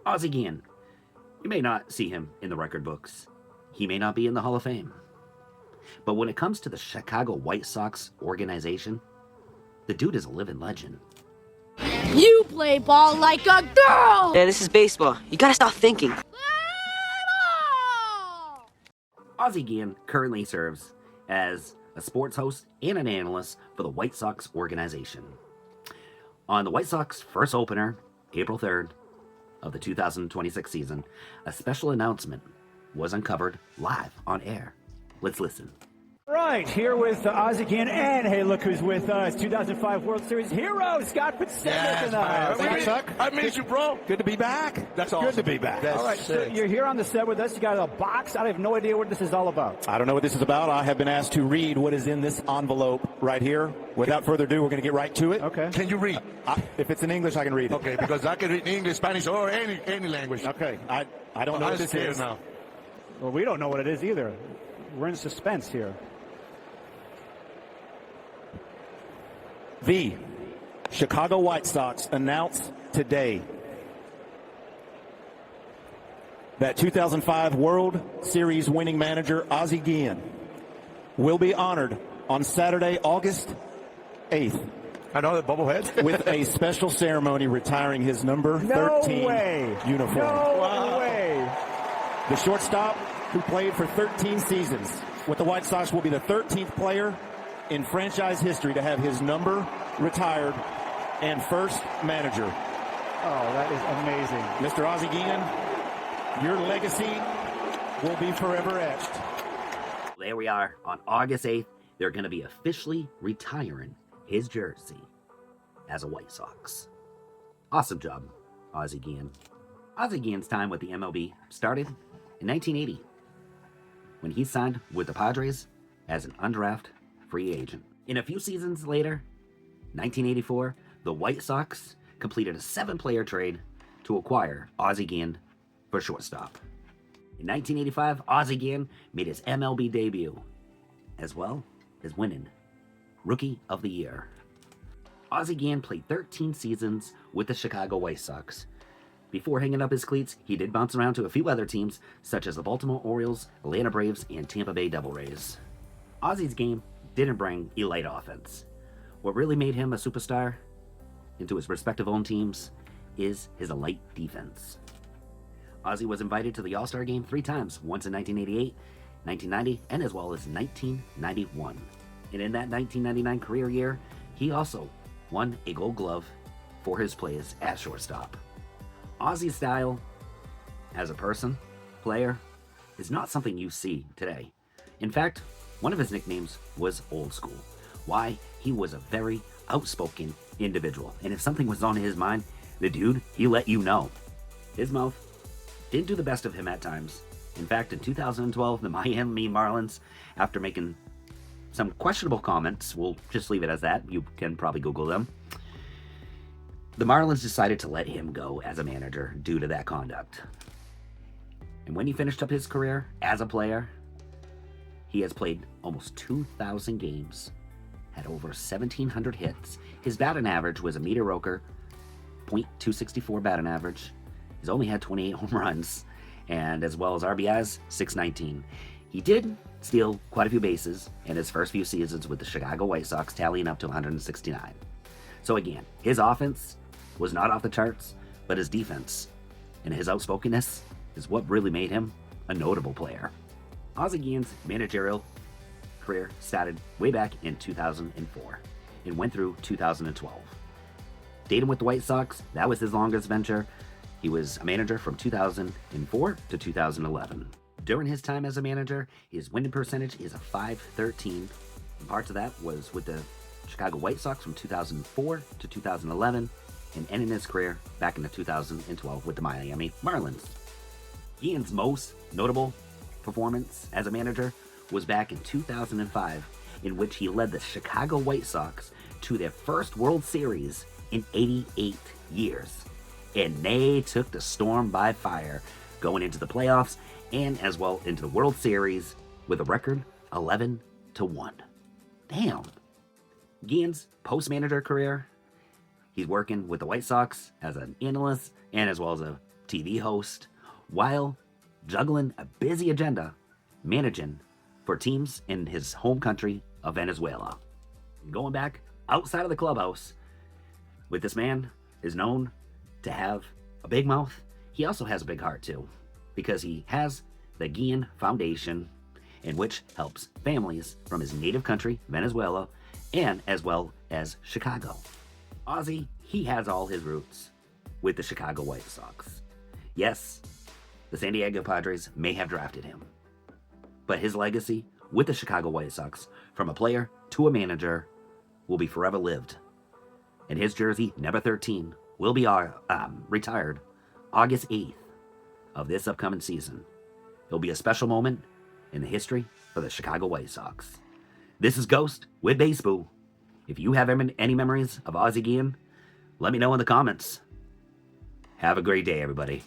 Ozzie Guillen. You may not see him in the record books. He may not be in the Hall of Fame. But when it comes to the Chicago White Sox organization, the dude is a living legend. You play ball like a girl! Yeah, this is baseball. You gotta stop thinking. Ozzie Guillen currently serves as a sports host and an analyst for the White Sox organization. On the White Sox first opener, April 3rd of the 2026 season, a special announcement was uncovered live on air. Let's listen. Right, here with Ozzie Guillen, and hey, look who's with us, 2005 World Series hero, Scott Fitzsimmons in us. Chuck. I miss you, bro. Good to be back. That's awesome. Good to be back. All right, so you're here on the set with us. You got a box. I have no idea what this is all about. I don't know what this is about. I have been asked to read what is in this envelope right here. Without further ado, we're going to get right to it. Okay. Can you read? If it's in English, I can read it. Okay, because I can read English, Spanish, or any language. Okay. I don't know what this is. Now. Well, we don't know what it is either. We're in suspense here. The Chicago White Sox announced today that 2005 World Series winning manager Ozzie Guillen will be honored on Saturday, August 8th. Another bubblehead? With a special ceremony retiring his number 13 uniform. No way. The shortstop, who played for 13 seasons with the White Sox, will be the 13th player in franchise history to have his number retired and first manager. Oh, that is amazing. Mr. Ozzie Guillen, your legacy will be forever etched. There we are. On August 8th, they're going to be officially retiring his jersey as a White Sox. Awesome job, Ozzie Guillen. Ozzie Guillen's time with the MLB started in 1980 when he signed with the Padres as an undrafted free agent. In a few seasons later, 1984, the White Sox completed a 7-player trade to acquire Ozzie Guillen for shortstop. In 1985, Ozzie Guillen made his MLB debut, as well as winning Rookie of the Year. Ozzie Guillen played 13 seasons with the Chicago White Sox. Before hanging up his cleats, he did bounce around to a few other teams, such as the Baltimore Orioles, Atlanta Braves, and Tampa Bay Devil Rays. Ozzie's game didn't bring elite offense. What really made him a superstar into his respective own teams is his elite defense. Ozzie was invited to the All-Star game 3 times, once in 1988, 1990, and as well as 1991. And in that 1999 career year, he also won a Gold Glove for his plays at shortstop. Ozzie's style as a person, player, is not something you see today. In fact, one of his nicknames was Old School. Why? He was a very outspoken individual. And if something was on his mind, the dude, he let you know. His mouth didn't do the best of him at times. In fact, in 2012, the Miami Marlins, after making some questionable comments, we'll just leave it as that. You can probably Google them. The Marlins decided to let him go as a manager due to that conduct. And when he finished up his career as a player, he has played almost 2,000 games, had over 1,700 hits. His batting average was a mediocre .264 batting average. He's only had 28 home runs, and as well as RBIs, 619. He did steal quite a few bases in his first few seasons with the Chicago White Sox, tallying up to 169. So again, his offense was not off the charts, but his defense and his outspokenness is what really made him a notable player. Ozzie Guillen's managerial career started way back in 2004 and went through 2012. Dating with the White Sox, that was his longest venture. He was a manager from 2004 to 2011. During his time as a manager, his winning percentage is a .513. And parts of that was with the Chicago White Sox from 2004 to 2011, and ending his career back in 2012 with the Miami Marlins. Guillen's most notable performance as a manager was back in 2005, in which he led the Chicago White Sox to their first World Series in 88 years. And they took the Storm by fire, going into the playoffs and as well into the World Series with a record 11-1. Damn. Guillen's post-manager career, he's working with the White Sox as an analyst and as well as a TV host, while juggling a busy agenda managing for teams in his home country of Venezuela. Going back outside of the clubhouse, with this man is known to have a big mouth. He also has a big heart too, because he has the Guillen Foundation, in which helps families from his native country, Venezuela, and as well as Chicago. Ozzie, he has all his roots with the Chicago White Sox. Yes, the San Diego Padres may have drafted him, but his legacy with the Chicago White Sox, from a player to a manager, will be forever lived. And his jersey, number 13, will be retired August 8th of this upcoming season. It'll be a special moment in the history of the Chicago White Sox. This is Ghost with Baseball. If you have any memories of Ozzie Guillen, let me know in the comments. Have a great day, everybody.